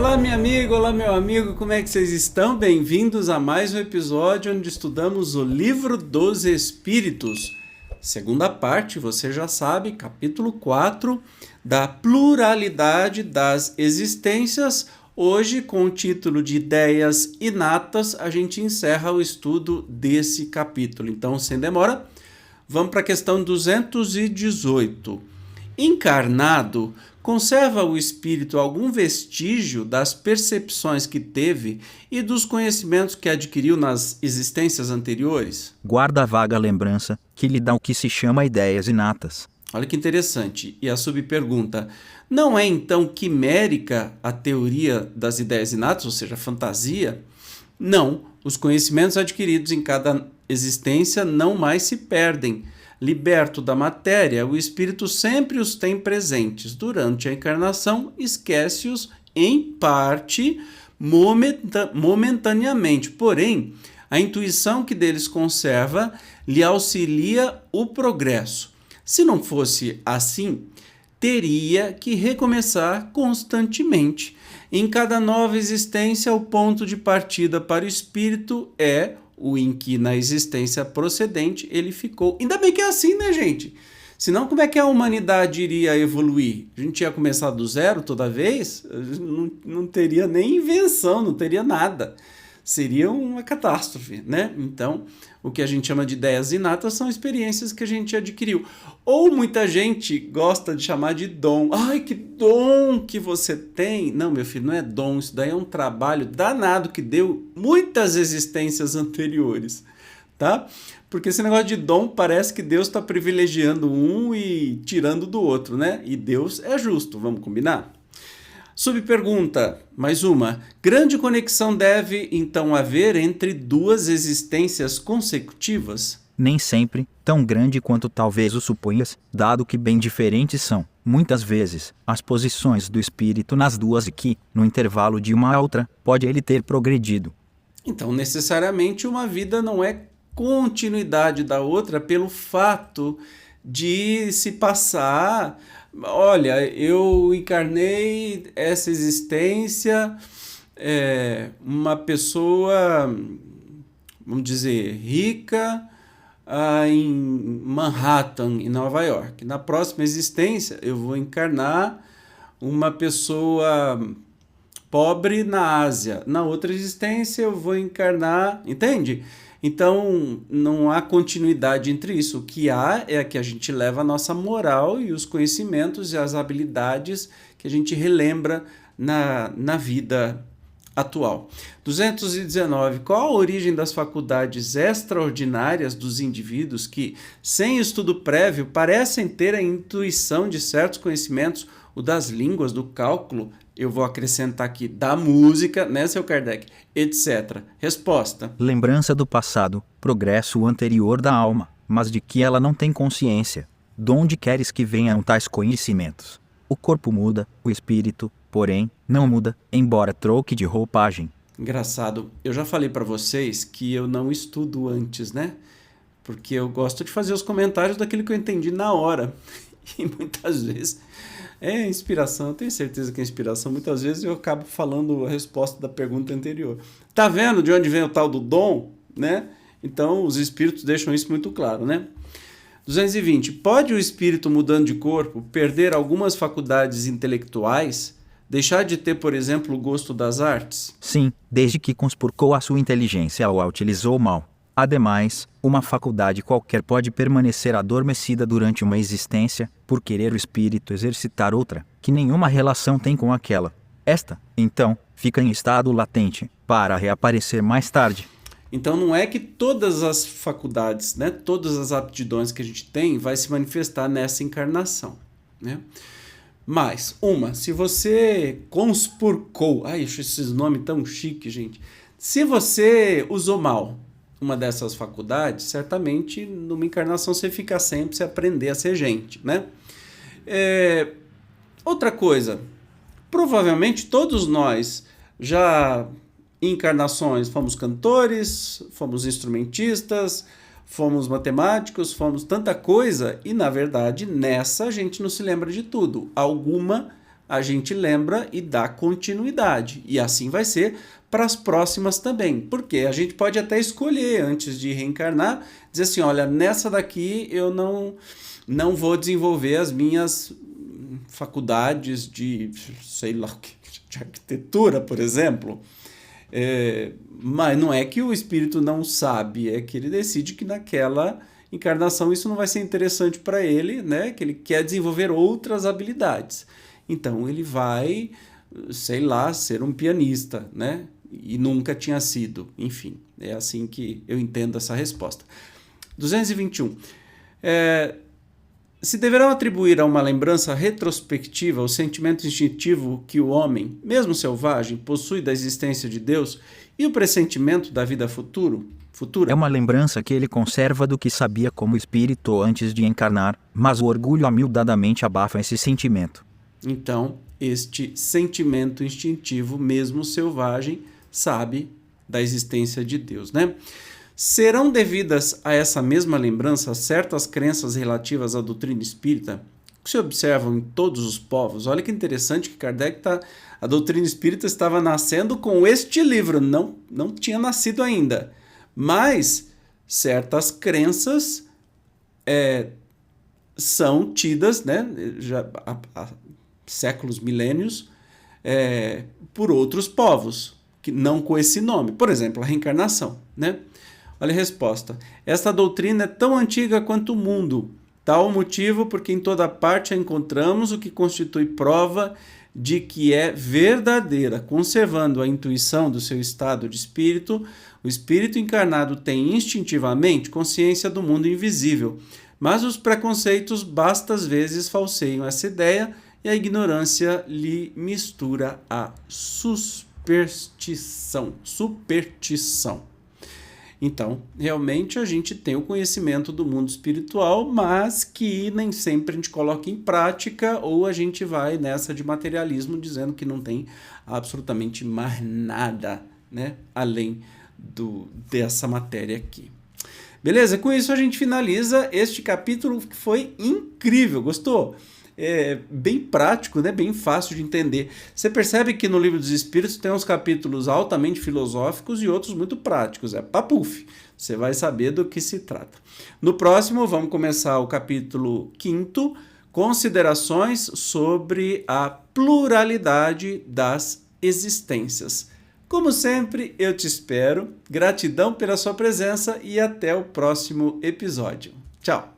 Olá, minha amiga, olá, meu amigo, como é que vocês estão? Bem-vindos a mais um episódio onde estudamos o Livro dos Espíritos. Segunda parte, você já sabe, capítulo 4, da pluralidade das existências. Hoje, com o título de Ideias Inatas, a gente encerra o estudo desse capítulo. Então, sem demora, vamos para a questão 218. Encarnado, conserva o espírito algum vestígio das percepções que teve e dos conhecimentos que adquiriu nas existências anteriores? Guarda a vaga lembrança, que lhe dá o que se chama ideias inatas. Olha que interessante. E a subpergunta: não é então quimérica a teoria das ideias inatas, ou seja, fantasia? Não, os conhecimentos adquiridos em cada existência não mais se perdem. Liberto da matéria, o espírito sempre os tem presentes. Durante a encarnação, esquece-os em parte momentaneamente. Porém, a intuição que deles conserva lhe auxilia o progresso. Se não fosse assim, teria que recomeçar constantemente. Em cada nova existência, o ponto de partida para o espírito é o em que na existência procedente ele ficou. Ainda bem que é assim, né, gente? Senão, como é que a humanidade iria evoluir? A gente ia começar do zero toda vez? Não teria nem invenção, não teria nada. Seria uma catástrofe, né? Então, o que a gente chama de ideias inatas são experiências que a gente adquiriu. Ou muita gente gosta de chamar de dom. Ai, que dom que você tem! Não, meu filho, não é dom. Isso daí é um trabalho danado que deu muitas existências anteriores, tá? Porque esse negócio de dom parece que Deus está privilegiando um e tirando do outro, né? E Deus é justo, vamos combinar? Subpergunta, mais uma. Grande conexão deve, então, haver entre duas existências consecutivas? Nem sempre, tão grande quanto talvez o suponhas, dado que bem diferentes são, muitas vezes, as posições do espírito nas duas e que, no intervalo de uma a outra, pode ele ter progredido. Então, necessariamente, uma vida não é continuidade da outra pelo fato de se passar. Olha, eu encarnei essa existência, uma pessoa, vamos dizer, rica em Manhattan, em Nova York. Na próxima existência, eu vou encarnar uma pessoa pobre na Ásia. Na outra existência, eu vou encarnar, entende? Então, não há continuidade entre isso. O que há é que a gente leva a nossa moral e os conhecimentos e as habilidades que a gente relembra na vida atual. 219. Qual a origem das faculdades extraordinárias dos indivíduos que, sem estudo prévio, parecem ter a intuição de certos conhecimentos, o das línguas, do cálculo, eu vou acrescentar aqui, da música, né, seu Kardec, etc. Resposta. Lembrança do passado, progresso anterior da alma, mas de que ela não tem consciência. De onde queres que venham tais conhecimentos? O corpo muda, o espírito, porém, não muda, embora troque de roupagem. Engraçado, eu já falei para vocês que eu não estudo antes, né? Porque eu gosto de fazer os comentários daquilo que eu entendi na hora. E muitas vezes é inspiração, eu tenho certeza que é inspiração. Muitas vezes eu acabo falando a resposta da pergunta anterior. Tá vendo de onde vem o tal do dom, né? Então, os espíritos deixam isso muito claro, né? 220. Pode o espírito, mudando de corpo, perder algumas faculdades intelectuais, deixar de ter, por exemplo, o gosto das artes? Sim, desde que conspurcou a sua inteligência ou a utilizou mal. Ademais, uma faculdade qualquer pode permanecer adormecida durante uma existência, por querer o espírito exercitar outra, que nenhuma relação tem com aquela. Esta, então, fica em estado latente, para reaparecer mais tarde. Então não é que todas as faculdades, né, todas as aptidões que a gente tem vai se manifestar nessa encarnação, né? Mas, se você conspurcou, ai, acho esses nomes tão chiques, gente. Se você usou mal uma dessas faculdades, certamente numa encarnação você fica sempre se aprender a ser gente, né? Outra coisa, provavelmente todos nós já em encarnações fomos cantores, fomos instrumentistas, fomos matemáticos, fomos tanta coisa e na verdade nessa a gente não se lembra de tudo. Alguma a gente lembra e dá continuidade. E assim vai ser para as próximas também. Porque a gente pode até escolher, antes de reencarnar, dizer assim, olha, nessa daqui eu não vou desenvolver as minhas faculdades de, sei lá, de arquitetura, por exemplo. Mas não é que o espírito não sabe, é que ele decide que naquela encarnação isso não vai ser interessante para ele, né? Que ele quer desenvolver outras habilidades. Então ele vai, sei lá, ser um pianista, né? E nunca tinha sido. Enfim, é assim que eu entendo essa resposta. 221. Se deverão atribuir a uma lembrança retrospectiva o sentimento instintivo que o homem, mesmo selvagem, possui da existência de Deus e o pressentimento da vida futura? É uma lembrança que ele conserva do que sabia como espírito antes de encarnar, mas o orgulho amildadamente abafa esse sentimento. Então, este sentimento instintivo, mesmo selvagem, sabe da existência de Deus, né? Serão devidas a essa mesma lembrança certas crenças relativas à doutrina espírita que se observam em todos os povos? Olha que interessante que Kardec a doutrina espírita estava nascendo com este livro, não tinha nascido ainda. Mas certas crenças são tidas, né, já há séculos, milênios, por outros povos, que não com esse nome. Por exemplo, a reencarnação, né? Olha a resposta. Esta doutrina é tão antiga quanto o mundo. Tal motivo porque em toda parte a encontramos, o que constitui prova de que é verdadeira. Conservando a intuição do seu estado de espírito, o espírito encarnado tem instintivamente consciência do mundo invisível. Mas os preconceitos bastas vezes falseiam essa ideia e a ignorância lhe mistura a superstição. Então, realmente a gente tem o conhecimento do mundo espiritual, mas que nem sempre a gente coloca em prática, ou a gente vai nessa de materialismo dizendo que não tem absolutamente mais nada, né, além dessa matéria aqui. Beleza? Com isso a gente finaliza este capítulo que foi incrível. Gostou? Bem prático, né? Bem fácil de entender. Você percebe que no Livro dos Espíritos tem uns capítulos altamente filosóficos e outros muito práticos. É papuf. Você vai saber do que se trata. No próximo, vamos começar o capítulo 5º, considerações sobre a pluralidade das existências. Como sempre, eu te espero. Gratidão pela sua presença e até o próximo episódio. Tchau!